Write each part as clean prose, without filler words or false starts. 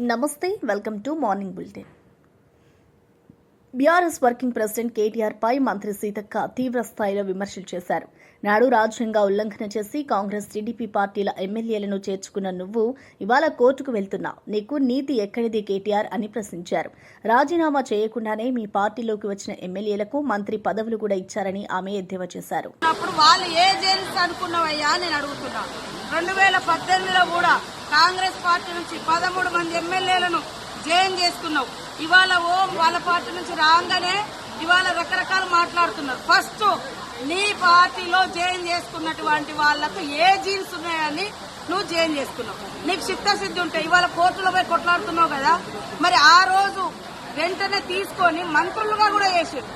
నమస్తే welcome to morning bulletin. BRS working president KTR పై మంత్రి సీతక్క తీవ్ర స్థాయిలో విమర్శలు చేశారు. నాడు రాజ్యాంగ ఉల్లంఘన చేసి కాంగ్రెస్ టీడీపీ పార్టీల ఎమ్మెల్యేలను చేర్చుకున్న నువ్వు ఇవాళ కోర్టుకు వెళ్తున్నావు. నీకు నీతి ఎక్కడిది కేటీఆర్ అని ప్రశ్నించారు. రాజీనామా చేయకుండానే మీ పార్టీలోకి వచ్చిన ఎమ్మెల్యేలకు మంత్రి పదవులు కూడా ఇచ్చారని ఆమె ఎద్దేవా చేశారు. 2018లో కూడా కాంగ్రెస్ పార్టీ నుంచి 13 మంది ఎమ్మెల్యేలను జైన్ చేసుకున్నావు. ఇవాళ వాళ్ళ పార్టీ నుంచి రాగానే ఇవాళ రకరకాలు మాట్లాడుతున్నారు. ఫస్ట్ నీ పార్టీలో జైన్ చేసుకున్నటువంటి వాళ్లకు ఏ జీన్స్ ఉన్నాయని నువ్వు జైన్ చేసుకున్నావు. నీకు చిత్తశుద్ధి ఉంటే ఇవాళ కోర్టులో పోయి కొట్లాడుతున్నావు కదా, మరి ఆ రోజు వెంటనే తీసుకొని మంత్రులుగా కూడా చేసారు.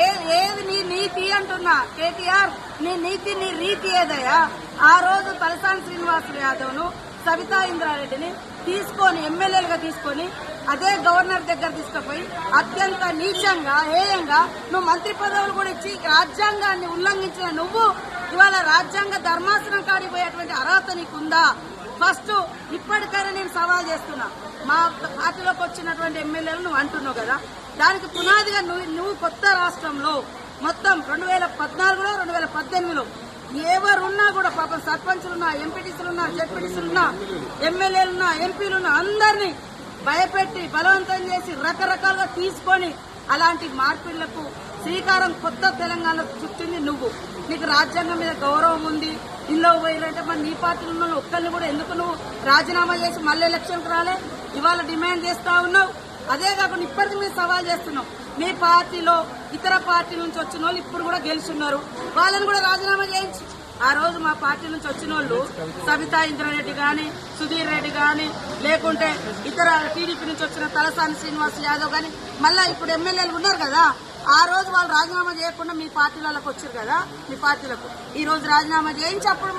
ఏది నీ నీతి అంటున్నా కేటీఆర్, నీ నీతి నీ రీతి ఏదయ్యా? ఆ రోజు తలసాని శ్రీనివాసులు యాదవ్ను, సబితా ఇంద్రారెడ్డిని తీసుకొని ఎమ్మెల్యేలుగా తీసుకొని అదే గవర్నర్ దగ్గర తీసుకుపోయి అత్యంత నీచంగా హేయంగా నువ్వు మంత్రి పదవులు కూడా ఇచ్చి రాజ్యాంగాన్ని ఉల్లంఘించిన నువ్వు ఇవాళ రాజ్యాంగ ధర్మాసనం కాడిపోయేటువంటి అర్హత నీకుందా? ఫస్ట్ ఇప్పటికైనా నేను సవాల్ చేస్తున్నా. మా పార్టీలోకి వచ్చినటువంటి ఎమ్మెల్యేలు నువ్వు అంటున్నావు కదా, దానికి పునాదిగా నువ్వు కొత్త రాష్ట్రంలో మొత్తం 2014లో 2018లో ఎవరున్నా కూడా పాపం సర్పంచులున్నా, ఎంపీటీసీలున్నా, జెడ్పీటీసీలున్నా, ఎమ్మెల్యేలున్నా, ఎంపీలున్నా అందరినీ భయపెట్టి బలవంతం చేసి రకరకాలుగా తీసుకొని అలాంటి మార్పిళ్లకు శ్రీకారం కొత్త తెలంగాణ చుట్టింది నువ్వు. నీకు రాజ్యాంగం మీద గౌరవం ఉంది. ఇంట్లో పోయినంటే మరి నీ పార్టీలో ఉన్న ఒక్కరిని కూడా ఎందుకు నువ్వు రాజీనామా చేసి మళ్ళీ ఎలక్షన్కి రాలే? ఇవాళ డిమాండ్ చేస్తా ఉన్నావు. అదే కాకుండా ఇప్పటికి మీరు సవాల్ చేస్తున్నావు. మీ పార్టీలో ఇతర పార్టీ నుంచి వచ్చిన వాళ్ళు ఇప్పుడు కూడా గెలుచున్నారు, వాళ్ళని కూడా రాజీనామా చేయించు. ఆ రోజు మా పార్టీ నుంచి వచ్చిన వాళ్ళు సబితా ఇంద్రారెడ్డి గాని, సుధీర్ రెడ్డి గాని, లేకుంటే ఇతర టీడీపీ నుంచి వచ్చిన తలసాని శ్రీనివాస్ యాదవ్ గాని, మళ్ళా ఇప్పుడు ఎమ్మెల్యేలు ఉన్నారు కదా, ఆ రోజు వాళ్ళు రాజీనామా చేయకుండా మీ పార్టీలకు వచ్చారు కదా, మీ పార్టీలకు ఈ రోజు రాజీనామా చేయించి అప్పుడు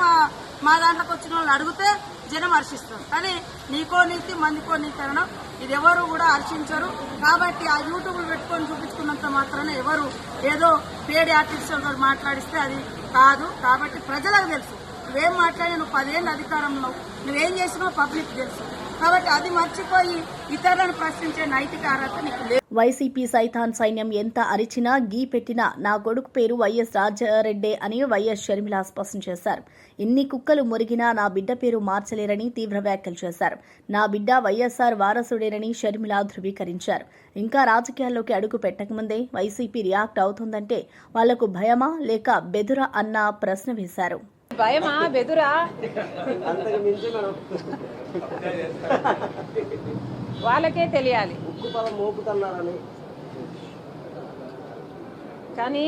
మా దాంట్లోకి వచ్చిన వాళ్ళు అడిగితే జనం హర్షిస్తారు. కానీ నీకో నీతి మందికో నీతి అనడం ఇది ఎవరు కూడా హర్షించరు. కాబట్టి ఆ యూట్యూబ్లు పెట్టుకొని చూపించుకున్నంత మాత్రాన ఎవరు ఏదో పేడి ఆర్టిస్టులతో మాట్లాడిస్తే అది కాదు. కాబట్టి ప్రజలకు తెలుసు నువ్వేం మాట్లాడి, నువ్వు 10 ఏళ్ళు అధికారంలో నువ్వేం చేసినావు పబ్లిక్ తెలుసు. కాబట్టి అది మర్చిపోయి ఇతరులను ప్రశ్నించే నైతిక అర్హత నీకు లేదు. వైసీపీ సైతాన్ సైన్యం ఎంత అరిచినా గీ పెట్టినా నా కొడుకు పేరు వైఎస్ రాజారెడ్డే అని వైఎస్ షర్మిల స్పష్టం చేశారు. ఇన్ని కుక్కలు మురిగినా నా బిడ్డ పేరు మార్చలేరని తీవ్ర వ్యాఖ్యలు చేశారు. నా బిడ్డ వైఎస్ఆర్ వారసుడేనని షర్మిల ధృవీకరించారు. ఇంకా రాజకీయాల్లోకి అడుగు పెట్టకముందే వైసీపీ రియాక్ట్ అవుతుందంటే వాళ్లకు భయమా లేక బెదురా అన్న ప్రశ్న వేశారు. భయమా బెదురా? వాళ్ళకే తెలియాలి. కానీ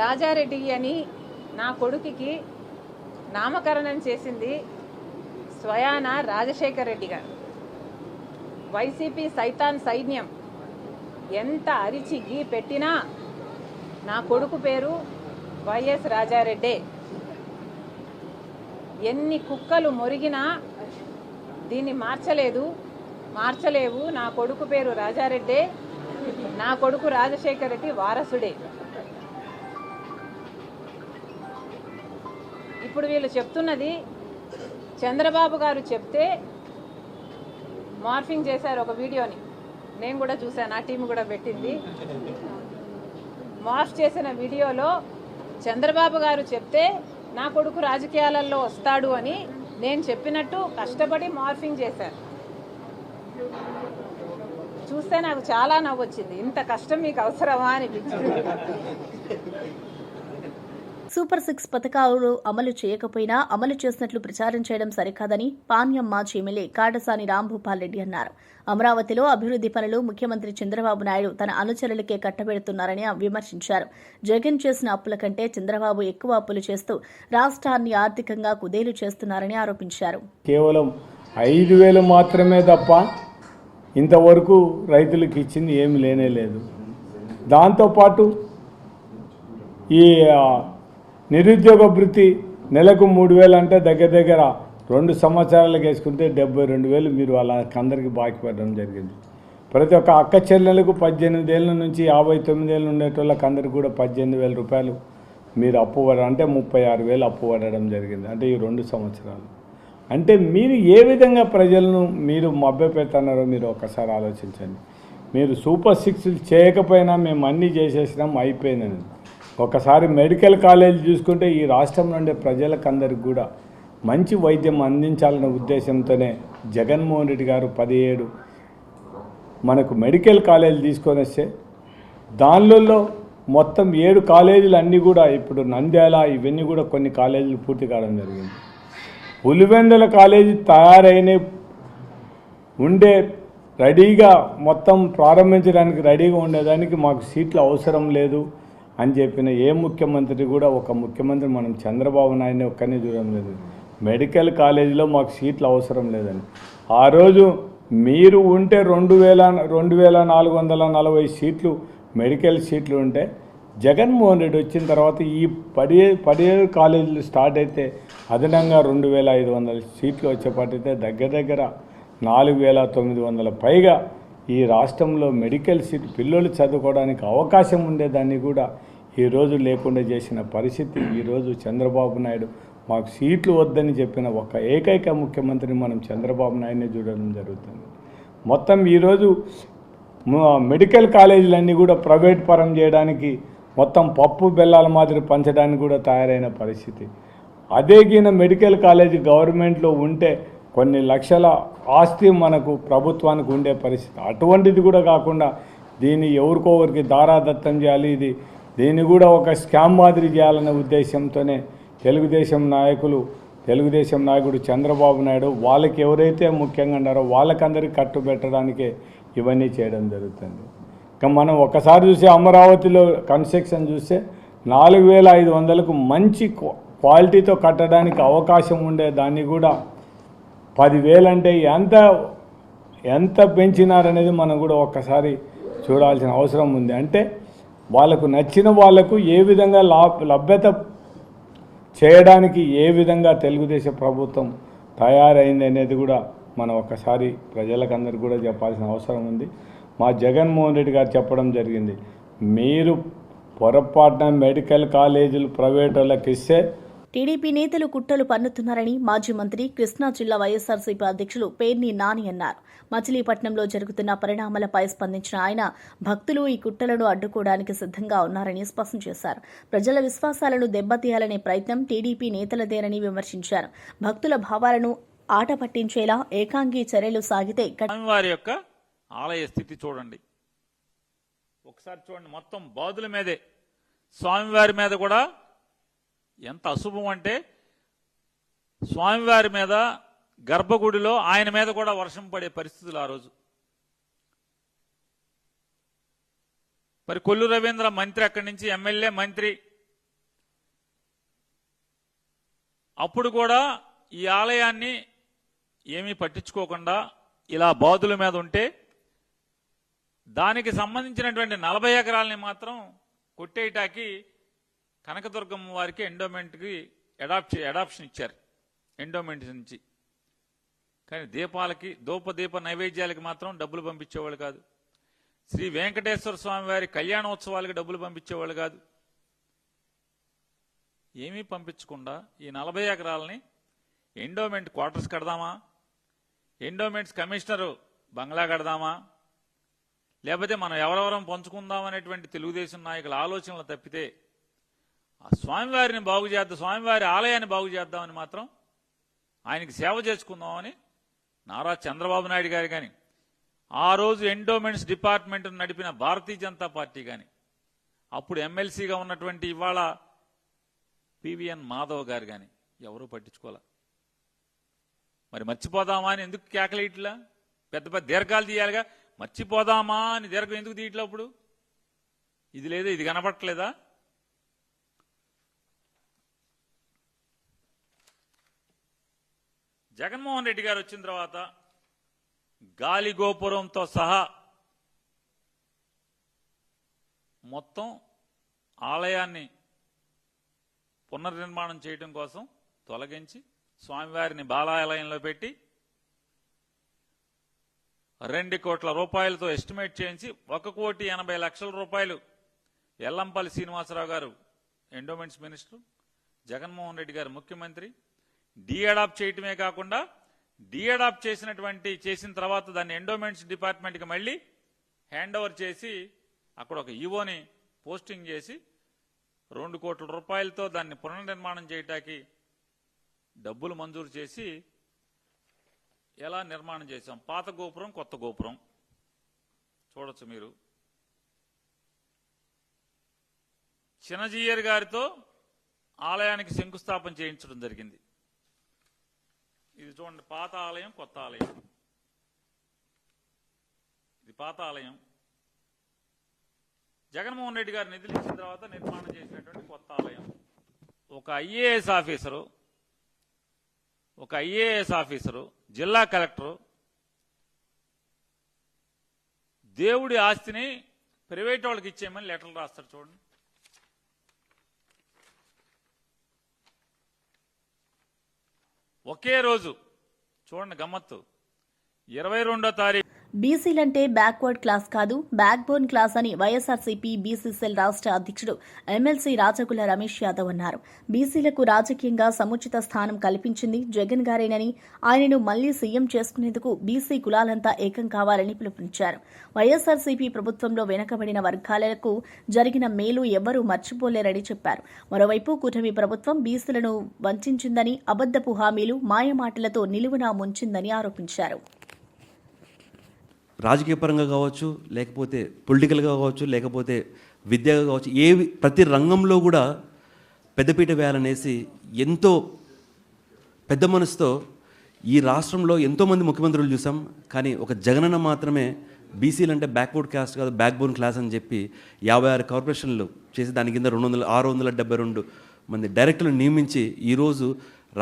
రాజారెడ్డి అని నా కొడుకుకి నామకరణం చేసింది స్వయాన రాజశేఖర్ రెడ్డి గారు. వైసీపీ సైతాన్ సైన్యం ఎంత అరిచి గీ పెట్టినా నా కొడుకు పేరు వైఎస్ రాజారెడ్డే. ఎన్ని కుక్కలు మొరిగినా దీన్ని మార్చలేవు. నా కొడుకు పేరు రాజారెడ్డే, నా కొడుకు రాజశేఖర్ రెడ్డి వారసుడే. ఇప్పుడు వీళ్ళు చెప్తున్నది చంద్రబాబు గారు చెప్తే మార్ఫింగ్ చేశారు ఒక వీడియోని, నేను కూడా చూశాను, ఆ టీం కూడా పెట్టింది. మార్ఫ్ చేసిన వీడియోలో చంద్రబాబు గారు చెప్తే నా కొడుకు రాజకీయాలలో వస్తాడు అని నేను చెప్పినట్టు కష్టపడి మార్ఫింగ్ చేశారు. చూస్తే నాకు చాలా నవ్వొచ్చింది. ఇంత కష్టం మీకు అవసరమా అనిపించింది. సూపర్ 6 పథకాలు అమలు చేయకపోయినా అమలు చేసినట్లు ప్రచారం చేయడం సరికాదని పాణ్యం మాజీ ఎమ్మెల్యే కాటసాని రాంభూపాల్ రెడ్డి అన్నారు. అమరావతిలో అభివృద్ది పనులు ముఖ్యమంత్రి చంద్రబాబు నాయుడు తన అనుచరులకే కట్టబెడుతున్నారని విమర్శించారు. జగన్ చేసిన అప్పుల కంటే చంద్రబాబు ఎక్కువ అప్పులు చేస్తూ రాష్ట్రాన్ని ఆర్థికంగా కుదేలు చేస్తున్నారని ఆరోపించారు. కేవలం 5,000 మాత్రమే తప్ప ఇంతవరకు రైతులకు ఇచ్చింది ఏమి లేనేలేదు. దాంతోపాటు ఈ నిరుద్యోగ భృతి నెలకు 3,000 అంటే దగ్గర 2 సంవత్సరాలకు వేసుకుంటే 72,000 మీరు వాళ్ళకందరికీ బాకీ పెట్టడం జరిగింది. ప్రతి ఒక్క అక్క చెల్లెలకు 18 ఏళ్ళ నుంచి 59 ఏళ్ళు ఉండేటోళ్ళకి అందరికీ కూడా 18,000 రూపాయలు మీరు అప్పు పడ అంటే 36,000 అప్పు పడడం జరిగింది. అంటే ఈ 2 సంవత్సరాలు అంటే మీరు ఏ విధంగా ప్రజలను మీరు మభ్యపెడుతున్నారో మీరు ఒకసారి ఆలోచించండి. మీరు సూపర్ సిక్స్లు చేయకపోయినా మేము అన్నీ చేసేసినాం అయిపోయిందని. ఒకసారి మెడికల్ కాలేజ్ చూసుకుంటే ఈ రాష్ట్రంలో ఉండే ప్రజలకందరికి కూడా మంచి వైద్యం అందించాలనే ఉద్దేశంతోనే జగన్మోహన్ రెడ్డి గారు 17 మనకు మెడికల్ కాలేజీలు తీసుకొని వస్తే దానిలో మొత్తం 7 కాలేజీలు అన్నీ కూడా ఇప్పుడు నంద్యాల ఇవన్నీ కూడా కొన్ని కాలేజీలు పూర్తి కావడం జరిగింది. పులివెందుల కాలేజీ తయారైన ఉండే రెడీగా మొత్తం ప్రారంభించడానికి రెడీగా ఉండేదానికి మాకు సీట్లు అవసరం లేదు అని చెప్పిన ఏ ముఖ్యమంత్రి కూడా, ఒక ముఖ్యమంత్రి మనం చంద్రబాబు నాయుడిని ఒక్కనే చూడడం లేదు. మెడికల్ కాలేజీలో మాకు సీట్లు అవసరం లేదని ఆ రోజు మీరు ఉంటే 2440 సీట్లు మెడికల్ సీట్లు ఉంటే జగన్మోహన్ రెడ్డి వచ్చిన తర్వాత ఈ 17 కాలేజీలు స్టార్ట్ అయితే అదనంగా 2500 సీట్లు వచ్చేపట్టయితే దగ్గర 4900 పైగా ఈ రాష్ట్రంలో మెడికల్ సీట్ పిల్లలు చదువుకోవడానికి అవకాశం ఉండేదాన్ని కూడా ఈరోజు లేకుండా చేసిన పరిస్థితి. ఈరోజు చంద్రబాబు నాయుడు మాకు సీట్లు వద్దని చెప్పిన ఒక ఏకైక ముఖ్యమంత్రిని మనం చంద్రబాబు నాయుడిని చూడడం జరుగుతుంది. మొత్తం ఈరోజు మెడికల్ కాలేజీలన్నీ కూడా ప్రైవేట్ పరం చేయడానికి మొత్తం పప్పు బెల్లాల మాదిరి పంచడానికి కూడా తయారైన పరిస్థితి. అదే గిన మెడికల్ కాలేజీ గవర్నమెంట్లో ఉంటే కొన్ని లక్షల ఆస్తి మనకు ప్రభుత్వానికి ఉండే పరిస్థితి. అటువంటిది కూడా కాకుండా దీన్ని ఎవరికొవరికి దారాదత్తం చేయాలి, దీన్ని కూడా ఒక స్కామ్ మాదిరి చేయాలనే ఉద్దేశంతోనే తెలుగుదేశం నాయకుడు చంద్రబాబు నాయుడు వాళ్ళకి ఎవరైతే ముఖ్యంగా ఉన్నారో వాళ్ళకందరికీ కట్టుబెట్టడానికే ఇవన్నీ చేయడం జరుగుతుంది. ఇంకా మనం ఒకసారి చూస్తే అమరావతిలో కన్స్ట్రక్షన్ చూస్తే 4500కు మంచి క్వాలిటీతో కట్టడానికి అవకాశం ఉండే దాన్ని కూడా 10,000 అంటే ఎంత పెంచినారనేది మనం కూడా ఒక్కసారి చూడాల్సిన అవసరం ఉంది. అంటే వాళ్ళకు నచ్చిన వాళ్లకు ఏ విధంగా లభ్యత చేయడానికి ఏ విధంగా తెలుగుదేశం ప్రభుత్వం తయారైంది అనేది కూడా మనం ఒక్కసారి ప్రజలకందరికీ కూడా చెప్పాల్సిన అవసరం ఉంది. మా జగన్మోహన్ రెడ్డి గారు చెప్పడం జరిగింది, మీరు పొరపాటున మెడికల్ కాలేజీలు ప్రైవేట్ వాళ్ళకి ఇస్తే టీడీపీ నేతలు కుట్రలు పన్నుతున్నారని మాజీ మంత్రి కృష్ణా జిల్లా వైఎస్సార్సీపీ అధ్యక్షులు పేర్ని నాని అన్నారు. మచిలీపట్నంలో జరుగుతున్న పరిణామాలపై స్పందించిన ఆయన భక్తులు ఈ కుట్రలను అడ్డుకోవడానికి సిద్దంగా ఉన్నారని స్పష్టం చేశారు. ప్రజల విశ్వాసాలను దెబ్బతీయాలనే ప్రయత్నం టీడీపీ నేతలదేనని విమర్శించారు. భక్తుల భావాలను ఆట పట్టించేలా ఏకాంగి చర్యలు సాగితే స్వామివారి యొక్క ఆలయ స్థితి చూడండి, ఒకసారి చూడండి. మొత్తం బాధుల మీదే, స్వామివారి మీద కూడా ఎంత అశుభం అంటే స్వామివారి మీద గర్భగుడిలో ఆయన మీద కూడా వర్షం పడే పరిస్థితులు ఆ రోజు. మరి కొల్లు రవీంద్ర మంత్రి, అక్కడి నుంచి ఎమ్మెల్యే మంత్రి, అప్పుడు కూడా ఈ ఆలయాన్ని ఏమీ పట్టించుకోకుండా ఇలా బాధుల మీద ఉంటే దానికి సంబంధించినటువంటి 40 ఎకరాలని మాత్రం కొట్టేయటానికి కనకదుర్గమ్మ వారికి ఎండోమెంట్కి అడాప్షన్ ఇచ్చారు ఎండోమెంట్ నుంచి. కానీ దీపాలకి దీప నైవేద్యాలకి మాత్రం డబ్బులు పంపించేవాళ్ళు కాదు. శ్రీ వెంకటేశ్వర స్వామి వారి కళ్యాణోత్సవాలకి డబ్బులు పంపించేవాళ్ళు కాదు. ఏమీ పంపించకుండా ఈ 40 ఎకరాలని ఎండోమెంట్ క్వార్టర్స్ కడదామా, ఎండోమెంట్స్ కమిషనరు బంగ్లా కడదామా, లేకపోతే మనం ఎవరెవరం పంచుకుందాం అనేటువంటి తెలుగుదేశం నాయకుల ఆలోచనలు తప్పితే ఆ స్వామివారిని బాగు చేద్దాం, స్వామివారి ఆలయాన్ని బాగు చేద్దామని మాత్రం, ఆయనకి సేవ చేసుకుందామని నారా చంద్రబాబు నాయుడు గారు కానీ, ఆ రోజు ఎండోమెంట్స్ డిపార్ట్మెంట్ నడిపిన భారతీయ జనతా పార్టీ కానీ, అప్పుడు ఎమ్మెల్సీగా ఉన్నటువంటి ఇవాళ పివిఎన్ మాధవ్ గారు కానీ ఎవరూ పట్టించుకోలే. మరి మర్చిపోదామా అని ఎందుకు కేకలేయట్లా? పెద్ద పెద్ద దీర్ఘాలు తీయాలిగా, మర్చిపోదామా అని దీర్ఘం ఎందుకు తీయట్లా? అప్పుడు ఇది లేదా, ఇది కనపడట్లేదా? జగన్మోహన్ రెడ్డి గారు వచ్చిన తర్వాత గాలి గోపురంతో సహా మొత్తం ఆలయాన్ని పునర్నిర్మాణం చేయడం కోసం తొలగించి స్వామివారిని బాలాలయంలో పెట్టి 2 కోట్ల రూపాయలతో ఎస్టిమేట్ చేయించి 1,80,00,000 రూపాయలు ఎల్లంపల్లి శ్రీనివాసరావు గారు ఎండోమెంట్స్ మినిస్టర్, జగన్మోహన్ రెడ్డి గారు ముఖ్యమంత్రి, డీఅడాప్ట్ చేయటమే కాకుండా డీఅడాప్ట్ చేసిన తర్వాత దాన్ని ఎండోమెంట్స్ డిపార్ట్మెంట్కి మళ్ళీ హ్యాండ్ ఓవర్ చేసి అక్కడ ఒక ఈవోని పోస్టింగ్ చేసి 2 కోట్ల రూపాయలతో దాన్ని పునర్నిర్మాణం చేయటానికి డబ్బులు మంజూరు చేసి ఎలా నిర్మాణం చేశాం. పాత గోపురం, కొత్త గోపురం చూడొచ్చు మీరు. చిన్నజీయర్ గారితో ఆలయానికి శంకుస్థాపన చేయించడం జరిగింది. ఇది చూడండి, పాత ఆలయం, కొత్త ఆలయం. ఇది పాత ఆలయం. జగన్మోహన్ రెడ్డి గారు నిధులు ఇచ్చిన తర్వాత నిర్మాణం చేసినటువంటి కొత్త ఆలయం. ఒక ఐఏఎస్ ఆఫీసరు, జిల్లా కలెక్టరు దేవుడి ఆస్తిని ప్రైవేట్ వాళ్ళకి ఇచ్చేయమని లెటర్లు రాస్తారు. చూడండి, ఒకే రోజు. చూడండి గమ్మత్తు, 22వ తారీఖు. బీసీలంటే బ్యాక్వర్డ్ క్లాస్ కాదు, బ్యాక్ బోన్ క్లాస్ అని వైఎస్ఆర్సీపీ బీసీసీఎల్ రాష్ట్ర అధ్యక్షుడు ఎమ్మెల్సీ రాచగుల రమేష్ యాదవ్ అన్నారు. బీసీలకు రాజకీయంగా సముచిత స్థానం కల్పించింది జగన్ గారేనని, ఆయనను మళ్లీ సీఎం చేసుకునేందుకు బీసీ కులాలంతా ఏకం కావాలని పిలుపునిచ్చారు. వైఎస్ఆర్సీపీ ప్రభుత్వంలో వెనుకబడిన వర్గాలకు జరిగిన మేలు ఎవ్వరూ మర్చిపోలేరని చెప్పారు. మరోవైపు కూటమి ప్రభుత్వం బీసీలను వంచిందని, అబద్దపు హామీలు, మాయమాటలతో నిలువునా ముంచిందని ఆరోపించారు. రాజకీయ పరంగా కావచ్చు, లేకపోతే పొలిటికల్గా కావచ్చు, లేకపోతే విద్యగా కావచ్చు, ప్రతి రంగంలో కూడా పెద్దపీట వేయాలనేసి ఎంతో పెద్ద మనసుతో ఈ రాష్ట్రంలో ఎంతోమంది ముఖ్యమంత్రులు చూసాం. కానీ ఒక జగనన్న మాత్రమే బీసీలు అంటే బ్యాక్వర్డ్ క్యాస్ట్ కాదు, బ్యాక్ బోన్ క్లాస్ అని చెప్పి 56 కార్పొరేషన్లు చేసి దాని కింద 672 మంది డైరెక్టర్లు నియమించి ఈరోజు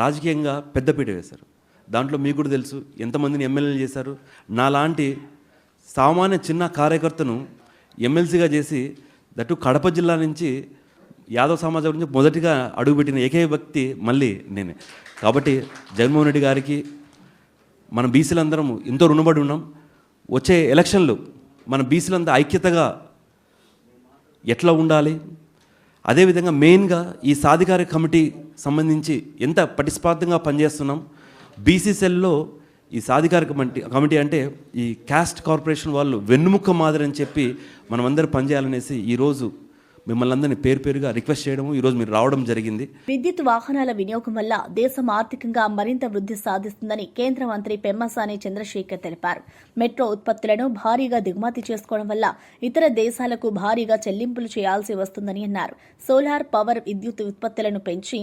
రాజకీయంగా పెద్దపీట వేశారు. దాంట్లో మీకు కూడా తెలుసు ఎంతమందిని ఎమ్మెల్యేలు చేశారు. నాలాంటి సామాన్య చిన్న కార్యకర్తను ఎమ్మెల్సీగా చేసి దట్టు కడప జిల్లా నుంచి యాదవ్ సమాజం నుంచి మొదటిగా అడుగుపెట్టిన ఏకైక వ్యక్తి మళ్ళీ నేనే. కాబట్టి జగన్మోహన్ రెడ్డి గారికి మన బీసీలందరం ఎంతో రుణపడి ఉన్నాం. వచ్చే ఎలక్షన్లు మన బీసీలంతా ఐక్యతగా ఎట్లా ఉండాలి, అదేవిధంగా మెయిన్గా ఈ సాధికార కమిటీ సంబంధించి ఎంత ప్రతిస్పందంగా పనిచేస్తున్నాం. బీసీ సెల్లో ఈ సాధికార కమిటీ అంటే ఈ క్యాస్ట్ కార్పొరేషన్ వాళ్ళు వెన్నుముక్క మాదిరి అని చెప్పి మనమందరం పనిచేయాలనేసి ఈరోజు మిమ్మల్ని అందరినీ పేరుగా రిక్వెస్ట్ చేయడం, ఈరోజు మీరు రావడం జరిగింది. విద్యుత్ వాహనాల వినియోగం వల్ల దేశం ఆర్థికంగా మరింత వృద్ధి సాధిస్తుందని కేంద్ర మంత్రి పెమ్మసాని చంద్రశేఖర్ తెలిపారు. మెట్రో ఉత్పత్తులను భారీగా దిగుమతి చేసుకోవడం వల్ల ఇతర దేశాలకు భారీగా చెల్లింపులు చేయాల్సి వస్తుందని అన్నారు. సోలార్ పవర్ విద్యుత్ ఉత్పత్తులను పెంచి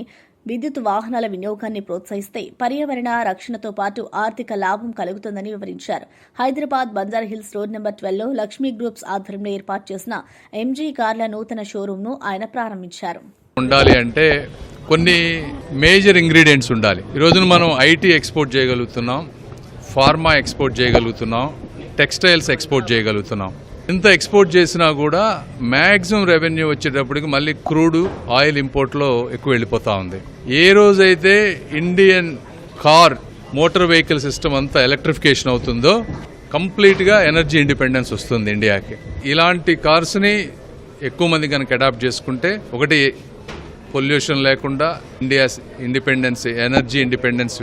విద్యుత్ వాహనాల వినియోగాన్ని ప్రోత్సహిస్తే పర్యావరణ రక్షణతో పాటు ఆర్థిక లాభం కలుగుతుందని వివరించారు. హైదరాబాద్ బంజారాహిల్స్ రోడ్ నెంబర్ 12లో లక్ష్మీ గ్రూప్స్ ఆధ్వర్యంలో ఏర్పాటు చేసిన ఎంజీ కార్ల నూతన షోరూంను ఆయన ప్రారంభించారు. ఉండాలి అంటే కొన్ని మేజర్ ఇంగ్రీడియంట్స్ ఉండాలి. ఈ రోజున మనం ఐటీ ఎక్స్పోర్ట్ చేయగలుగుతున్నాం, ఫార్మా ఎక్స్పోర్ట్ చేయగలుగుతున్నాం, టెక్స్టైల్స్ ఎక్స్పోర్ట్ చేయగలుగుతున్నాం. ఇంత ఎక్స్పోర్ట్ చేసినా కూడా మ్యాక్సిమం రెవెన్యూ వచ్చేటప్పటికి మళ్ళీ క్రూడ్ ఆయిల్ ఇంపోర్ట్లో ఎక్కువ వెళ్ళిపోతూ ఉంది. ఏ రోజైతే Indian car motor vehicle system అంతా ఎలక్ట్రిఫికేషన్ అవుతుందో కంప్లీట్గా ఎనర్జీ ఇండిపెండెన్స్ వస్తుంది ఇండియాకి. ఇలాంటి కార్స్ని ఎక్కువ మంది కనుక అడాప్ట్ చేసుకుంటే ఒకటి పొల్యూషన్ లేకుండా ఇండియా ఇండిపెండెన్స్, ఎనర్జీ ఇండిపెండెన్స్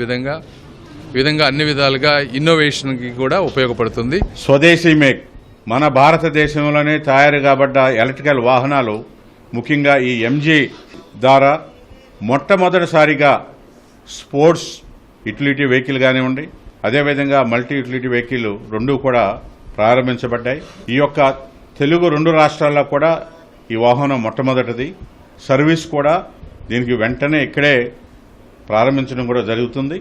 విధంగా అన్ని విధాలుగా ఇన్నోవేషన్కి కూడా ఉపయోగపడుతుంది. స్వదేశీ మేక్ మన భారతదేశంలోనే తయారు కాబడ్డ ఎలక్ట్రికల్ వాహనాలు, ముఖ్యంగా ఈ ఎంజీ ద్వారా మొట్టమొదటిసారిగా స్పోర్ట్స్ యుటిలిటీ వెహికల్ కానివ్వండి, అదేవిధంగా మల్టీ యుటిలిటీ వెహికల్ రెండూ కూడా ప్రారంభించబడ్డాయి. ఈ యొక్క తెలుగు 2 రాష్ట్రాల్లో కూడా ఈ వాహనం మొట్టమొదటిది. సర్వీస్ కూడా దీనికి వెంటనే ఇక్కడే ప్రారంభించడం కూడా జరుగుతుంది.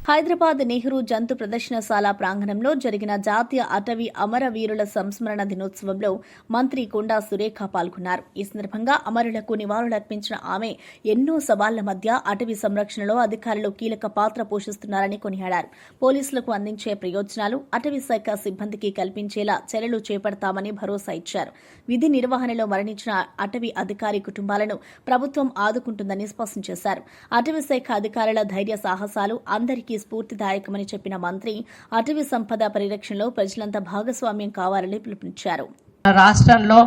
హైదరాబాద్ నెహ్రూ జంతు ప్రదర్శనశాల ప్రాంగణంలో జరిగిన జాతీయ అటవీ అమరవీరుల సంస్మరణ దినోత్సవంలో మంత్రి కొండా సురేఖ పాల్గొన్నారు. ఈ సందర్భంగా అమరులకు నివాళులర్పించిన ఆమె ఎన్నో సవాళ్ల మధ్య అటవీ సంరక్షణలో అధికారులు కీలక పాత్ర పోషిస్తున్నారని కొనియాడారు. పోలీసులకు అందించే ప్రయోజనాలు అటవీ శాఖ సిబ్బందికి కల్పించేలా చర్యలు చేపడతామని భరోసా ఇచ్చారు. విధి నిర్వహణలో మరణించిన అటవీ అధికారి కుటుంబాలను ప్రభుత్వం ఆదుకుంటుందని స్పష్టం చేశారు. అటవీ శాఖ అధికారుల ధైర్య సాహసాలు అందరికీ స్ఫూర్తిదాయకమని చెప్పిన మంత్రి అటవీ సంపద పరిరక్షణలో ప్రజలంతా భాగస్వామ్యం కావాలని పిలుపునిచ్చారు. రాష్ట్రంలో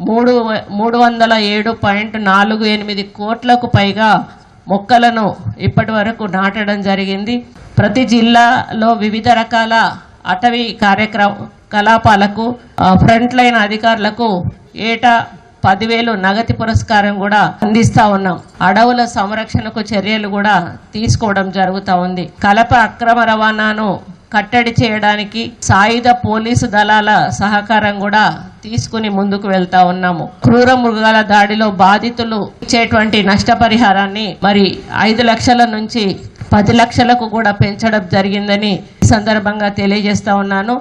307.48 కోట్లకు పైగా మొక్కలను ఇప్పటి వరకు నాటడం జరిగింది. ప్రతి జిల్లాలో వివిధ రకాల అటవీ కార్యకలాపాలకు ఫ్రంట్ లైన్ అధికారులకు ఏటా 10,000 నగదు పురస్కారం కూడా అందిస్తా ఉన్నాం. అడవుల సంరక్షణకు చర్యలు కూడా తీసుకోవడం జరుగుతూ ఉంది. కలప అక్రమ రవాణాను కట్టడి చేయడానికి సాయుధ పోలీసు దళాల సహకారం కూడా తీసుకుని ముందుకు వెళ్తా ఉన్నాము. క్రూర మృగాల దాడిలో బాధితులు ఇచ్చేటువంటి నష్టపరిహారాన్ని మరి 5 లక్షల నుంచి 10 లక్షలకు కూడా పెంచడం జరిగిందని ఈ సందర్భంగా తెలియజేస్తా ఉన్నాను.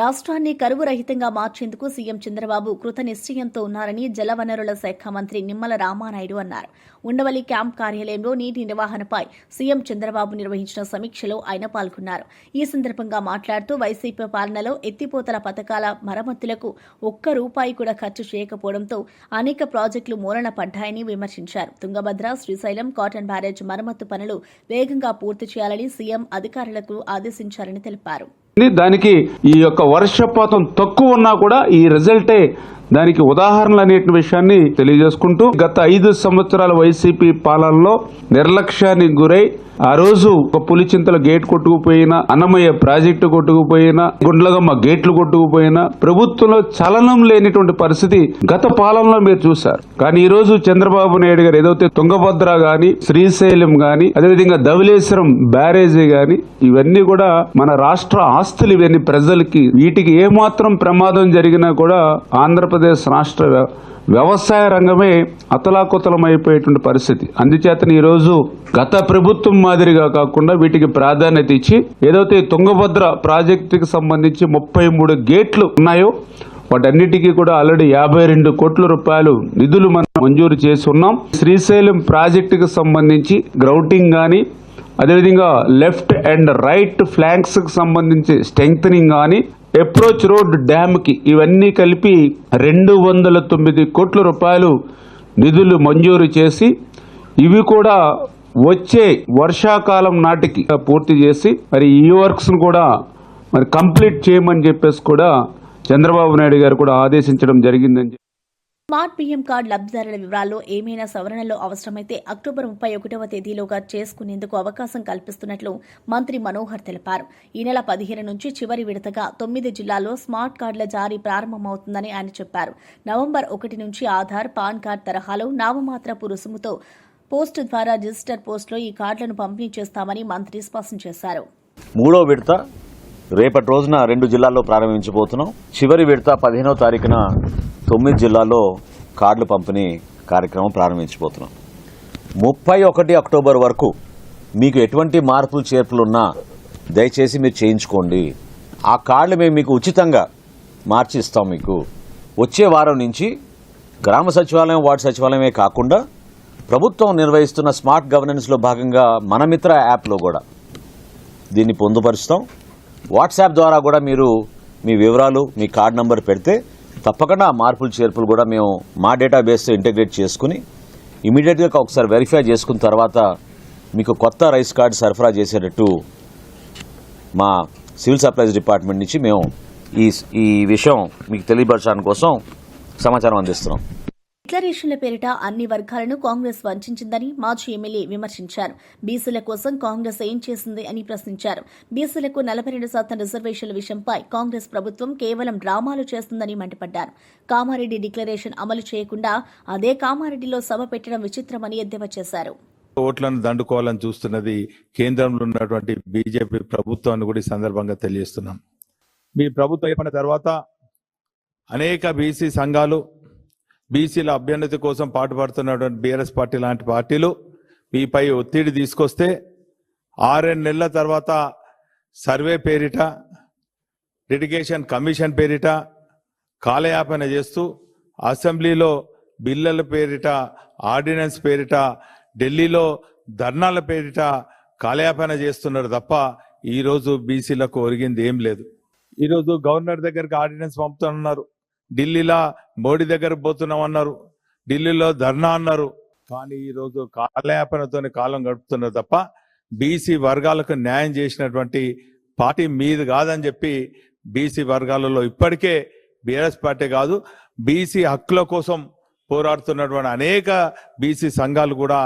రాష్ట్రాన్ని కరువు రహితంగా మార్చేందుకు సీఎం చంద్రబాబు కృత నిశ్చయంతో ఉన్నారని జలవనరుల శాఖ మంత్రి నిమ్మల రామానాయుడు అన్నారు. ఉండవల్లి క్యాంప్ కార్యాలయంలో నీటి నిర్వహణపై సీఎం చంద్రబాబు నిర్వహించిన సమీక్షలో ఆయన పాల్గొన్నారు. ఈ సందర్భంగా మాట్లాడుతూ వైసీపీ పాలనలో ఎత్తిపోతల పథకాల మరమ్మతులకు ₹1 కూడా ఖర్చు చేయకపోవడంతో అనేక ప్రాజెక్టులు మూలన పడ్డాయని విమర్శించారు. తుంగభద్ర, శ్రీశైలం, కాటన్ బ్యారేజ్ మరమ్మతు పనులు వేగంగా పూర్తి చేయాలని సీఎం అధికారులకు ఆదేశించారని తెలిపారు. దానికి ఈ యొక్క వర్షపాతం తక్కువ ఉన్నా కూడా ఈ రిజల్టే దానికి ఉదాహరణలు అనే విషయాన్ని తెలియజేసుకుంటూ గత 5 సంవత్సరాల వైసీపీ పాలనలో నిర్లక్ష్యానికి గురై ఆ రోజు ఒక పులిచింతల గేట్ కొట్టుకుపోయినా, అన్నమయ్య ప్రాజెక్టు కొట్టుకుపోయినా, గుండ్లగమ్మ గేట్లు కొట్టుకుపోయినా ప్రభుత్వంలో చలనం లేనిటువంటి పరిస్థితి గత పాలనలో మీరు చూశారు. కానీ ఈ రోజు చంద్రబాబు నాయుడు గారు ఏదైతే తుంగభద్ర గాని, శ్రీశైలం గాని, అదేవిధంగా ధవళేశ్వరం బ్యారేజీ గాని ఇవన్నీ కూడా మన రాష్ట్ర ఆస్తులు. ఇవన్నీ ప్రజలకి వీటికి ఏమాత్రం ప్రమాదం జరిగినా కూడా ఆంధ్రప్రదేశ్ రాష్ట్ర వ్యవసాయ రంగమే అతలాకుతలమైపోయేటువంటి పరిస్థితి. అందుచేతనే ఈరోజు గత ప్రభుత్వం మాదిరిగా కాకుండా వీటికి ప్రాధాన్యత ఇచ్చి ఏదైతే తుంగభద్ర ప్రాజెక్టుకి సంబంధించి 33 గేట్లు ఉన్నాయో వాటన్నిటికీ కూడా ఆల్రెడీ 52 కోట్ల రూపాయలు నిధులు మనం మంజూరు చేసి ఉన్నాం. శ్రీశైలం ప్రాజెక్టుకి సంబంధించి గ్రౌటింగ్ కానీ, అదేవిధంగా లెఫ్ట్ అండ్ రైట్ ఫ్లాంక్స్ కి సంబంధించి స్ట్రెంగ్థనింగ్ కానీ, అప్రోచ్ రోడ్ డ్యామ్ కి ఇవన్నీ కలిపి 209 కోట్ల రూపాయలు నిధులు మంజూరు చేసి ఇవి కూడా వచ్చే వర్షాకాలం నాటికి పూర్తి చేసి మరి ఈ వర్క్స్ ను కూడా మరి కంప్లీట్ చేయమని చెప్పేసి కూడా చంద్రబాబు నాయుడు గారు కూడా ఆదేశించడం జరిగిందని. స్మార్ట్ పీఎం కార్డు లబ్ధిదారుల వివరాల్లో ఏమైనా సవరణలు అవసరమైతే అక్టోబర్ 31వ తేదీలోగా చేసుకునేందుకు అవకాశం కల్పిస్తున్నట్లు మంత్రి మనోహర్ తెలిపారు. ఈ నెల 15 నుంచి చివరి విడతగా 9 జిల్లాల్లో స్మార్ట్ కార్డుల జారీ ప్రారంభమవుతుందని ఆయన చెప్పారు. నవంబర్ 1 నుంచి ఆధార్, పాన్ కార్డు తరహాలో నామమాత్రపు రుసుముతో పోస్టు ద్వారా రిజిస్టర్ పోస్టులో ఈ కార్డులను పంపిణీ చేస్తామని మంత్రి స్పష్టం చేశారు. 3వ విడత రేపటి రోజున 2 జిల్లాల్లో ప్రారంభించబోతున్నాం. చివరి విడత 15వ తారీఖున 9 జిల్లాల్లో కార్డులు పంపిణీ కార్యక్రమం ప్రారంభించబోతున్నాం. 31 అక్టోబర్ వరకు మీకు ఎటువంటి మార్పులు చేర్పులున్నా దయచేసి మీరు చేయించుకోండి. ఆ కార్డులు మేము మీకు ఉచితంగా మార్చి ఇస్తాం. మీకు వచ్చే వారం నుంచి గ్రామ సచివాలయం, వార్డు సచివాలయమే కాకుండా ప్రభుత్వం నిర్వహిస్తున్న స్మార్ట్ గవర్నెన్స్లో భాగంగా మన మిత్ర యాప్లో కూడా దీన్ని పొందుపరుస్తాం. వాట్సాప్ ద్వారా కూడా మీరు మీ వివరాలు, మీ కార్డు నంబర్ పెడితే తప్పకుండా ఆ మార్పులు చేర్పులు కూడా మేము మా డేటాబేస్తో ఇంటిగ్రేట్ చేసుకుని ఇమీడియట్గా ఒకసారి వెరిఫై చేసుకున్న తర్వాత మీకు కొత్త రైస్ కార్డు సరఫరా చేసేటట్టు మా సివిల్ సప్లైస్ డిపార్ట్మెంట్ నుంచి మేము ఈ విషయం మీకు తెలియపరచడానికి కోసం సమాచారం అందిస్తున్నాం. డిక్లరేషన్ల పేరిట అన్ని వర్గాలను కాంగ్రెస్ వంచిందని మాజీ ఎమ్మెల్యే విమర్శించారు. బీసీల కోసం కాంగ్రెస్ ఏం చేసింది అని ప్రశ్నించారు. బీసీలకు 42% రిజర్వేషన్ల విషయంపై కాంగ్రెస్ ప్రభుత్వం కేవలం డ్రామాలు చేస్తుందని మండిపడ్డారు. కామారెడ్డి డిక్లరేషన్ అమలు చేయకుండా అదే కామారెడ్డిలో సభ పెట్టడం విచిత్రమని ఎద్దేవా చేశారు. ఓట్లను దండుకోవాలని చూస్తున్నది కేంద్రంలో ఉన్నటువంటి బీజేపీ ప్రభుత్వాన్ని కూడా ఈ సందర్భంగా తెలియజేస్తున్నాం. మీ ప్రభుత్వం ఏర్పడిన తర్వాత అనేక బీసీ సంఘాలు, బీసీల అభ్యున్నతి కోసం పాటుపడుతున్నటువంటి బీఆర్ఎస్ పార్టీ లాంటి పార్టీలు మీపై ఒత్తిడి తీసుకొస్తే 6 నెలల తర్వాత సర్వే పేరిట, లిటిగేషన్ కమిషన్ పేరిట కాలయాపన చేస్తూ అసెంబ్లీలో బిల్లుల పేరిట, ఆర్డినెన్స్ పేరిట, ఢిల్లీలో ధర్నాల పేరిట కాలయాపన చేస్తున్నారు తప్ప ఈరోజు బీసీలకు ఒరిగింది ఏం లేదు. ఈరోజు గవర్నర్ దగ్గరికి ఆర్డినెన్స్ పంపుతున్నారు, ఢిల్లీలో మోడీ దగ్గర పోతున్నామన్నారు, ఢిల్లీలో ధర్నా అన్నారు. కానీ ఈరోజు కాలయాపనతో కాలం గడుపుతున్నారు తప్ప బీసీ వర్గాలకు న్యాయం చేసినటువంటి పార్టీ మీది కాదని చెప్పి బీసీ వర్గాలలో ఇప్పటికే బీఆర్ఎస్ పార్టీ కాదు బీసీ హక్కుల కోసం పోరాడుతున్నటువంటి అనేక బీసీ సంఘాలు కూడా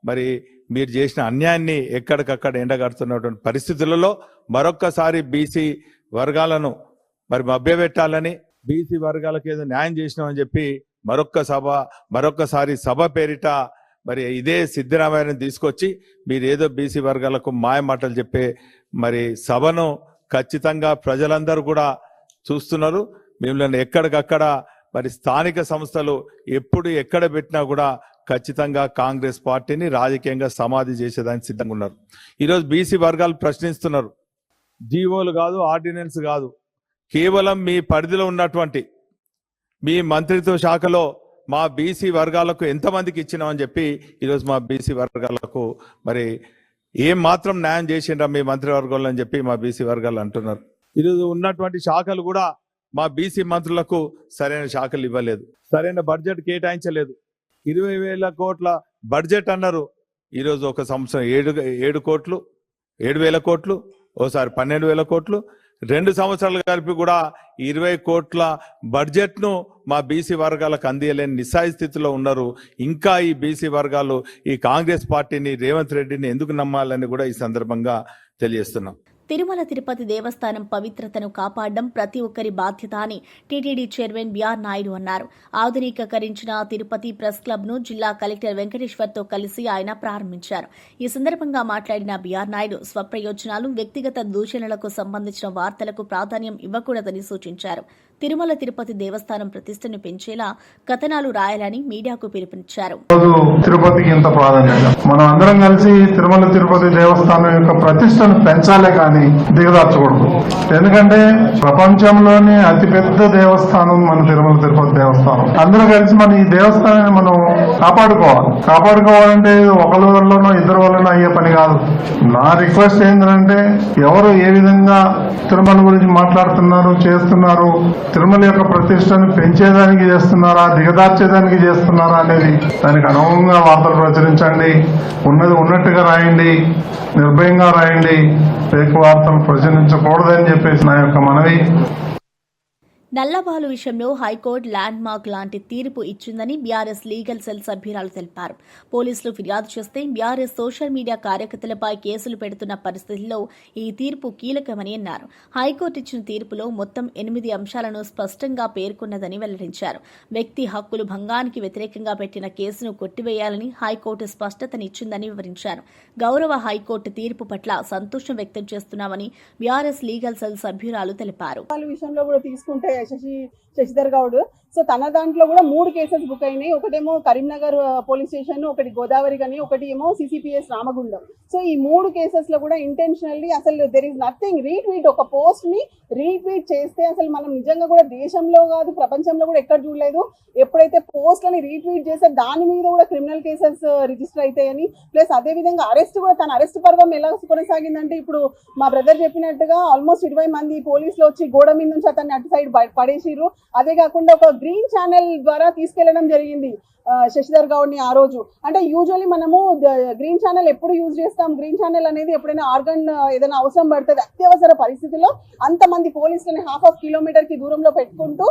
మరి మీరు చేసిన అన్యాయాన్ని ఎక్కడికక్కడ ఎండగడుతున్నటువంటి పరిస్థితులలో మరొక్కసారి బీసీ వర్గాలను మరి మభ్యపెట్టాలని, బీసీ వర్గాలకు ఏదో న్యాయం చేసినామని చెప్పి మరొక్కసారి సభ పేరిట మరి ఇదే సిద్ధరామయ్యను తీసుకొచ్చి మీరు ఏదో బీసీ వర్గాలకు మాయ మాటలు చెప్పే మరి సభను ఖచ్చితంగా ప్రజలందరూ కూడా చూస్తున్నారు. మిమ్మల్ని ఎక్కడికక్కడ మరి స్థానిక సంస్థలు ఎప్పుడు ఎక్కడ పెట్టినా కూడా ఖచ్చితంగా కాంగ్రెస్ పార్టీని రాజకీయంగా సమాధి చేసేదానికి సిద్ధంగా ఉన్నారు. ఈరోజు బీసీ వర్గాలు ప్రశ్నిస్తున్నారు. జీవోలు కాదు, ఆర్డినెన్స్ కాదు, కేవలం మీ పరిధిలో ఉన్నటువంటి మీ మంత్రిత్వ శాఖలో మా బీసీ వర్గాలకు ఎంతమందికి ఇచ్చినామని చెప్పి ఈరోజు మా బీసీ వర్గాలకు మరి ఏం మాత్రం న్యాయం చేసిండ్రా మీ మంత్రివర్గాలు అని చెప్పి మా బీసీ వర్గాలు అంటున్నారు. ఈరోజు ఉన్నటువంటి శాఖలు కూడా మా బీసీ మంత్రులకు సరైన శాఖలు ఇవ్వలేదు, సరైన బడ్జెట్ కేటాయించలేదు. 20,000 కోట్ల బడ్జెట్ అన్నారు. ఈరోజు ఒక సంవత్సరం 7 కోట్లు, 7,000 కోట్లు, ఓసారి 12,000 కోట్లు, 2 సంవత్సరాలు కలిపి కూడా 20 కోట్ల బడ్జెట్ను మా బీసీ వర్గాలకు అందియలేని నిస్సాయ స్థితిలో ఉన్నారు. ఇంకా ఈ బీసీ వర్గాలు ఈ కాంగ్రెస్ పార్టీని, రేవంత్ రెడ్డిని ఎందుకు నమ్మాలని కూడా ఈ సందర్భంగా తెలియజేస్తున్నాం. తిరుమల తిరుపతి దేవస్థానం పవిత్రతను కాపాడడం ప్రతి ఒక్కరి బాధ్యత అని టీటీడీ చైర్మన్ బిఆర్ నాయుడు అన్నారు. ఆధునికీకరించిన తిరుపతి ప్రెస్ క్లబ్ ను జిల్లా కలెక్టర్ వెంకటేశ్వర్తో కలిసి ఆయన ప్రారంభించారు. ఈ సందర్భంగా మాట్లాడిన బిఆర్ నాయుడు స్వప్రయోజనాలు, వ్యక్తిగత దూషణలకు సంబంధించిన వార్తలకు ప్రాధాన్యం ఇవ్వకూడదని సూచించారు. తిరుమల తిరుపతి దేవస్థానం ప్రతిష్టను పెంచేలా కథనాలు రాయాలని మీడియాకు పిలుపునిచ్చారు. తిరుపతికి ఇంత ప్రాధాన్యత, మనం అందరం కలిసి తిరుమల తిరుపతి దేవస్థానం యొక్క ప్రతిష్టను పెంచాలే కానీ దిగదార్చకూడదు. ఎందుకంటే ప్రపంచంలోనే అతిపెద్ద దేవస్థానం మన తిరుమల తిరుపతి దేవస్థానం. అందరూ కలిసి మన ఈ దేవస్థానాన్ని మనం కాపాడుకోవాలంటే ఒకరి వల్లనో ఇద్దరు వల్లనో అయ్యే పని కాదు. నా రిక్వెస్ట్ ఏంటంటే ఎవరు ఏ విధంగా తిరుమల గురించి మాట్లాడుతున్నారు, చేస్తున్నారు, తిరుమల యొక్క ప్రతిష్టను పెంచేదానికి చేస్తున్నారా, దిగదార్చేదానికి చేస్తున్నారా అనేది దానికి అనుగుణంగా వార్తలు ప్రచురించండి. ఉన్నది ఉన్నట్టుగా రాయండి, నిర్భయంగా రాయండి, ఫేక్ వార్తలు ప్రచురించకూడదని చెప్పేసి నా యొక్క మనవి. నల్లబాలు విషయంలో హైకోర్టు ల్యాండ్ మార్క్ లాంటి తీర్పు ఇచ్చిందని బీఆర్ఎస్ లీగల్ సెల్ సభ్యురాలు తెలిపారు. పోలీసులు ఫిర్యాదు చేస్తే బీఆర్ఎస్ సోషల్ మీడియా కార్యకర్తలపై కేసులు పెడుతున్న పరిస్థితుల్లో ఈ తీర్పు కీలకమని అన్నారు. హైకోర్టు ఇచ్చిన తీర్పులో మొత్తం 8 అంశాలను స్పష్టంగా పేర్కొన్నదని వెల్లడించారు. వ్యక్తి హక్కులు భంగానికి వ్యతిరేకంగా పెట్టిన కేసును కొట్టివేయాలని హైకోర్టు స్పష్టతనిచ్చిందని వివరించారు. గౌరవ హైకోర్టు తీర్పు పట్ల సంతోషం వ్యక్తం చేస్తున్నామని బీఆర్ఎస్ లీగల్ సెల్ సభ్యురాలు తెలిపారు. శశిధర్ గౌడ్ సో తన దాంట్లో కూడా 3 కేసెస్ బుక్ అయినాయి. ఒకటేమో కరీంనగర్ పోలీస్ స్టేషన్, ఒకటి గోదావరి గని, ఒకటి ఏమో సిసిపిఎస్ రామగుండం. సో ఈ 3 కేసెస్ లో కూడా ఇంటెన్షనల్లీ అసలు దెర్ ఇస్ నథింగ్ రీట్వీట్, ఒక పోస్ట్ ని రీట్వీట్ చేస్తే అసలు మనం నిజంగా కూడా దేశంలో కాదు ప్రపంచంలో కూడా ఎక్కడ చూడలేదు. ఎప్పుడైతే పోస్ట్లని రీట్వీట్ చేస్తే దాని మీద కూడా క్రిమినల్ కేసెస్ రిజిస్టర్ అవుతాయని, ప్లస్ అదే విధంగా అరెస్ట్ కూడా, తన అరెస్ట్ పర్వం ఎలా కొనసాగిందంటే ఇప్పుడు మా బ్రదర్ చెప్పినట్టుగా ఆల్మోస్ట్ 20 మంది పోలీసులు వచ్చి గోడ మీద నుంచి అతన్ని అటు సైడ్ పడేసిర్రు. అదే కాకుండా ఒక గ్రీన్ ఛానల్ ద్వారా తీసుకెళ్లడం జరిగింది శశిధర్ గౌడ్ ని ఆ రోజు. అంటే యూజువల్లీ మనము గ్రీన్ ఛానల్ ఎప్పుడు యూజ్ చేస్తాం, గ్రీన్ ఛానల్ అనేది ఎప్పుడైనా ఆర్గన్ ఏదైనా అవసరం పడుతుంది, అత్యవసర పరిస్థితిలో అంతమంది పోలీసులని ½ కిలోమీటర్ కి దూరంలో పెట్టుకుంటూ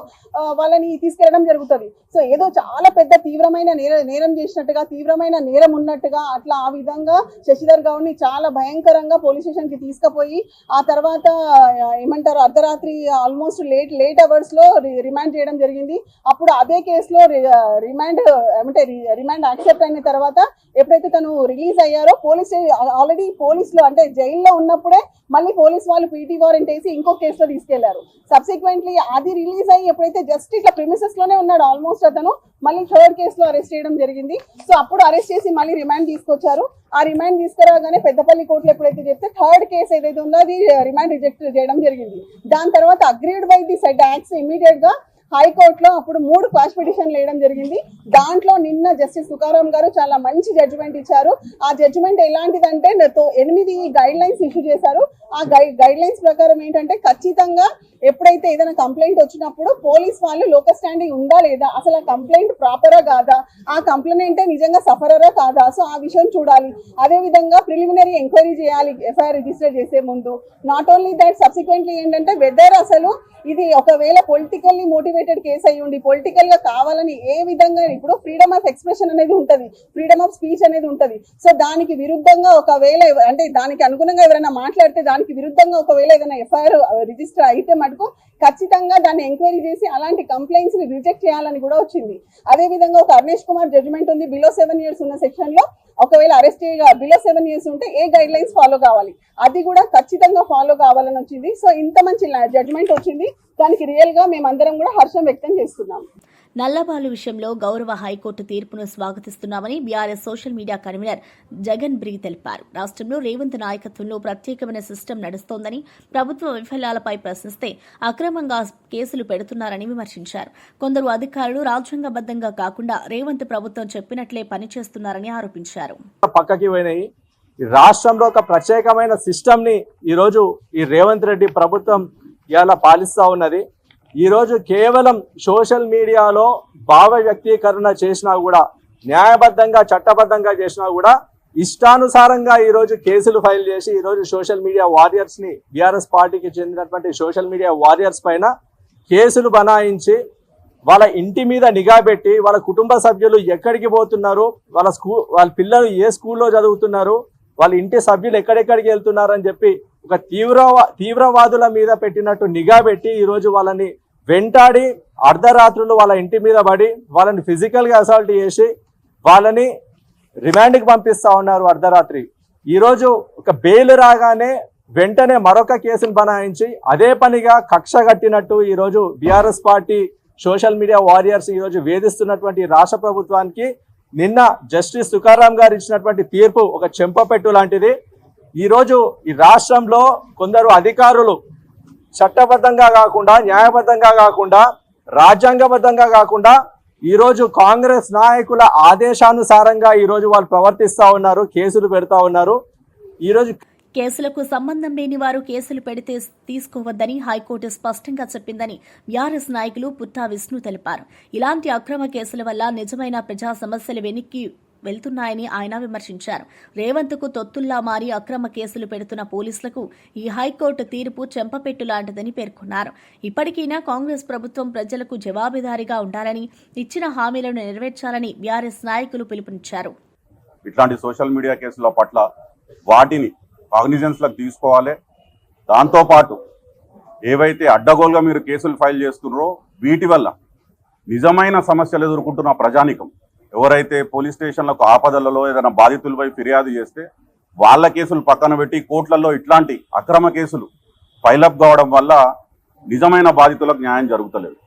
వాళ్ళని తీసుకెళ్లడం జరుగుతుంది. సో ఏదో చాలా పెద్ద తీవ్రమైన నేరం చేసినట్టుగా, తీవ్రమైన నేరం ఉన్నట్టుగా అట్లా ఆ విధంగా శశిధర్ గౌడ్ ని చాలా భయంకరంగా పోలీస్ స్టేషన్ కి తీసుకుపోయి ఆ తర్వాత ఏమంటారు అర్ధరాత్రి ఆల్మోస్ట్ లేట్ అవర్స్ లో రిమాండ్ చేయడం జరిగింది. అప్పుడు అదే కేసులో రిమాండ్ యాక్సెప్ట్ అయిన తర్వాత ఎప్పుడైతే తను రిలీజ్ అయ్యారో ఆల్రెడీ పోలీసులు అంటే జైల్లో ఉన్నప్పుడే మళ్ళీ పోలీస్ వాళ్ళు పీటీ వారెంట్ వేసి ఇంకో కేసులో తీసుకెళ్లారు. సబ్సిక్వెంట్లీ అది రిలీజ్ అయ్యి ఎప్పుడైతే జస్ట్ ఇట్లా ప్రిమిసెస్ లోనే ఉన్నాడు ఆల్మోస్ట్ అతను, మళ్ళీ 3rd కేసులో అరెస్ట్ చేయడం జరిగింది. సో అప్పుడు అరెస్ట్ చేసి మళ్ళీ రిమాండ్ తీసుకొచ్చారు. ఆ రిమాండ్ తీసుకురాగానే పెద్దపల్లి కోర్టులో ఎప్పుడైతే చెప్తే 3rd కేసు ఏదైతే ఉందో అది రిమాండ్ రిజెక్ట్ చేయడం జరిగింది. దాని తర్వాత agreed by the said acts immediate గా హైకోర్టులో అప్పుడు 3 క్వాష్ పిటిషన్లు వేయడం జరిగింది. దాంట్లో నిన్న జస్టిస్ తుకారాం గారు చాలా మంచి జడ్జిమెంట్ ఇచ్చారు. ఆ జడ్జిమెంట్ ఎలాంటిదంటే 8 గైడ్ లైన్స్ ఇష్యూ చేశారు. ఆ గైడ్ లైన్స్ ప్రకారం ఏంటంటే ఖచ్చితంగా ఎప్పుడైతే ఏదైనా కంప్లైంట్ వచ్చినప్పుడు పోలీస్ వాళ్ళు లోకల్ స్టాండింగ్ ఉందా లేదా, అసలు ఆ కంప్లైంట్ ప్రాపరా కాదా, ఆ కంప్లైంట్ నిజంగా సఫరరా కాదా, సో ఆ విషయం చూడాలి. అదే విధంగా ప్రిలిమినరీ ఎంక్వైరీ చేయాలి ఎఫ్ఐఆర్ రిజిస్టర్ చేసే ముందు. నాట్ ఓన్లీ దట్, సబ్సిక్వెంట్లీ ఏంటంటే వెదర్ అసలు ఇది ఒకవేళ పొలిటికల్లీ మోటివేటెడ్ కేసు అయ్యి ఉండి పొలిటికల్ గా కావాలని ఏ విధంగా, ఇప్పుడు ఫ్రీడమ్ ఆఫ్ ఎక్స్ప్రెషన్ అనేది ఉంటది, ఫ్రీడమ్ ఆఫ్ స్పీచ్ అనేది ఉంటది. సో దానికి విరుద్ధంగా ఒకవేళ అంటే దానికి అనుగుణంగా ఎవరైనా మాట్లాడితే దానికి విరుద్ధంగా ఒకవేళ ఏదైనా ఎఫ్ఐఆర్ రిజిస్టర్ అయితే మటుకు ఖచ్చితంగా దాన్ని ఎంక్వైరీ చేసి అలాంటి కంప్లైంట్స్ ని రిజెక్ట్ చేయాలని కూడా వచ్చింది. అదే విధంగా ఒక అర్నేష్ కుమార్ జడ్జిమెంట్ ఉంది, బిలో 7 years ఉన్న సెక్షన్ లో ఒకవేళ అరెస్ట్ బిలో 7 years ఉంటే ఏ గైడ్ లైన్స్ ఫాలో కావాలి, అది కూడా ఖచ్చితంగా ఫాలో కావాలని వచ్చింది. సో ఇంత మంచి జడ్జిమెంట్ వచ్చింది, దానికి రియల్ గా మేమందరం కూడా హర్షం వ్యక్తం చేస్తున్నాం. నల్లబాలు విషయంలో గౌరవ హైకోర్టు తీర్పును స్వాగతిస్తున్నామని BRS social media convener Jagan బ్రీ తెలిపారు. రాష్ట్రంలో రేవంత్ నాయకత్వంలో ప్రత్యేకమైన సిస్టమ్ నడుస్తోందని, ప్రభుత్వ వైఫల్యాలపై ప్రశ్నిస్తే అక్రమంగా కేసులు పెడుతున్నారని విమర్శించారు. కొందరు అధికారులు రాజ్యాంగబద్దంగా కాకుండా రేవంత్ ప్రభుత్వం చెప్పినట్లే పనిచేస్తున్నారని ఆరోపించారు. పక్కకి పోయినాయి. రాష్ట్రంలో ఒక ప్రత్యేకమైన సిస్టమ్ ని ఈరోజు ఈ రేవంత్ రెడ్డి ప్రభుత్వం ఇలా పాలిస్తా ఉన్నది. ఈరోజు కేవలం సోషల్ మీడియాలో భావ వ్యక్తీకరణ చేసినా కూడా, న్యాయబద్ధంగా చట్టబద్ధంగా చేసినా కూడా ఇష్టానుసారంగా ఈరోజు కేసులు ఫైల్ చేసి ఈరోజు సోషల్ మీడియా వారియర్స్ ని, బీఆర్ఎస్ పార్టీకి చెందినటువంటి సోషల్ మీడియా వారియర్స్ పైన కేసులు బనాయించి వాళ్ళ ఇంటి మీద నిఘా పెట్టి వాళ్ళ కుటుంబ సభ్యులు ఎక్కడికి పోతున్నారు, వాళ్ళ పిల్లలు ఏ స్కూల్లో చదువుతున్నారు, వాళ్ళ ఇంటి సభ్యులు ఎక్కడెక్కడికి వెళ్తున్నారని చెప్పి ఒక తీవ్రవాదుల మీద పెట్టినట్టు నిఘా పెట్టి ఈరోజు వాళ్ళని వెంటాడి అర్ధరాత్రులు వాళ్ళ ఇంటి మీద పడి వాళ్ళని ఫిజికల్ గా అసాల్ట్ చేసి వాళ్ళని రిమాండ్కి పంపిస్తా ఉన్నారు అర్ధరాత్రి. ఈరోజు ఒక బెయిల్ రాగానే వెంటనే మరొక కేసును బనాయించి అదే పనిగా కక్ష కట్టినట్టు ఈరోజు BRS party social media warriors ఈరోజు వేధిస్తున్నటువంటి రాష్ట్ర ప్రభుత్వానికి నిన్న జస్టిస్ తుకారాం గారు ఇచ్చినటువంటి తీర్పు ఒక చెంపపెట్టు లాంటిది. ఈరోజు ఈ రాష్ట్రంలో కొందరు అధికారులు చట్టబద్ధంగా కాకుండా, న్యాయబద్ధంగా కాకుండా, రాజ్యాంగబద్ధంగా కాకుండా ఈరోజు కాంగ్రెస్ నాయకుల ఆదేశానుసారంగా ఈరోజు వాళ్ళు ప్రవర్తిస్తా ఉన్నారు, కేసులు పెడతా ఉన్నారు. ఈరోజు కేసులకు సంబంధం లేని వారు కేసులు పెడితే తీసుకోవద్దని హైకోర్టు స్పష్టంగా చెప్పిందని బీఆర్ఎస్ నాయకులు పుట్టా విష్ణు తెలిపారు. ఇలాంటి అక్రమ కేసుల వల్ల నిజమైన ప్రజా సమస్యలు వెనక్కి వెళ్తున్నాయని ఆయన విమర్శించారు. రేవంత్కు తొత్తుల్లా మారి అక్రమ కేసులు పెడుతున్న పోలీసులకు ఈ హైకోర్టు తీర్పు చెంపపెట్టు లాంటిదని పేర్కొన్నారు. ఇప్పటికైనా కాంగ్రెస్ ప్రభుత్వం ప్రజలకు జవాబుదారీగా ఉండాలని, ఇచ్చిన హామీలను నెరవేర్చాలని బీఆర్ఎస్ నాయకులు పిలుపునిచ్చారు. ఇట్లాంటి సోషల్ మీడియా కేసుల పట్ల వాటిని కాగ్నిజెన్స్లకు తీసుకోవాలి. దాంతోపాటు ఏవైతే అడ్డగోలుగా మీరు కేసులు ఫైల్ చేస్తున్నారో వీటి వల్ల నిజమైన సమస్యలు ఎదుర్కొంటున్న ప్రజానికం ఎవరైతే పోలీస్ స్టేషన్లకు ఆపదలలో ఏదైనా బాధితులపై ఫిర్యాదు చేస్తే వాళ్ళ కేసులు పక్కన పెట్టి కోర్టులలో ఇట్లాంటి అక్రమ కేసులు ఫైలప్ కావడం వల్ల నిజమైన బాధితులకు న్యాయం జరుగుతలేదు.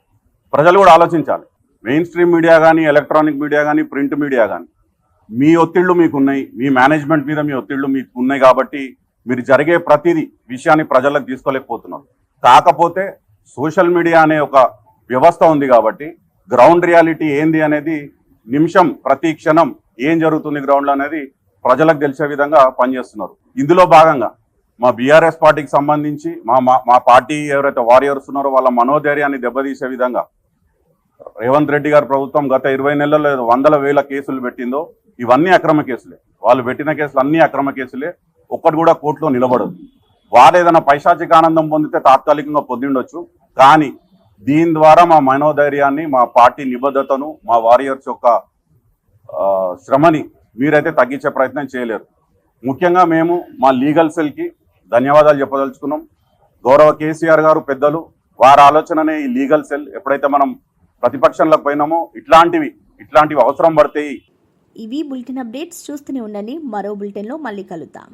ప్రజలు కూడా ఆలోచించాలి. మెయిన్ స్ట్రీమ్ మీడియా కానీ, ఎలక్ట్రానిక్ మీడియా కానీ, ప్రింట్ మీడియా కానీ మీ ఒత్తిళ్లు మీకున్నాయి, మీ మేనేజ్మెంట్ మీద మీ ఒత్తిళ్లు మీకు ఉన్నాయి కాబట్టి మీరు జరిగే ప్రతిదీ విషయాన్ని ప్రజలకు తీసుకోలేకపోతున్నారు. కాకపోతే సోషల్ మీడియా అనే ఒక వ్యవస్థ ఉంది కాబట్టి గ్రౌండ్ రియాలిటీ ఏంది అనేది నిమిషం ప్రతి క్షణం ఏం జరుగుతుంది గ్రౌండ్లో అనేది ప్రజలకు తెలిసే విధంగా పనిచేస్తున్నారు. ఇందులో భాగంగా మా బీఆర్ఎస్ పార్టీకి సంబంధించి మా పార్టీ ఎవరైతే వారియర్స్ ఉన్నారో వాళ్ళ మనోధైర్యాన్ని దెబ్బతీసే విధంగా రేవంత్ రెడ్డి గారి ప్రభుత్వం గత 20 నెలల్లో 100,000 కేసులు పెట్టిందో ఇవన్నీ అక్రమ కేసులే. వాళ్ళు పెట్టిన కేసులు అన్ని అక్రమ కేసులే. ఒక్కటి కూడా కోర్టులో నిలబడదు. వారు ఏదైనా పైశాచిక ఆనందం పొందితే తాత్కాలికంగా పొందిండొచ్చు, కానీ దీని ద్వారా మా మనోధైర్యాన్ని, మా పార్టీ నిబద్ధతను, మా వారియర్స్ యొక్క శ్రమని మీరైతే తగ్గించే ప్రయత్నం చేయలేరు. ముఖ్యంగా మేము మా లీగల్ సెల్కి ధన్యవాదాలు చెప్పదలుచుకున్నాం. గౌరవ కేసీఆర్ గారు పెద్దలు, వారి ఆలోచననే ఈ లీగల్ సెల్. ఎప్పుడైతే మనం ప్రతిపక్షంలోకి పోయినామో ఇట్లాంటివి అవసరం పడతాయి. ఇవి బులెటిన్ అప్డేట్స్. చూస్తూనే ఉండండి. మరో బులెటిన్లో మళ్ళీ కలుద్దాం.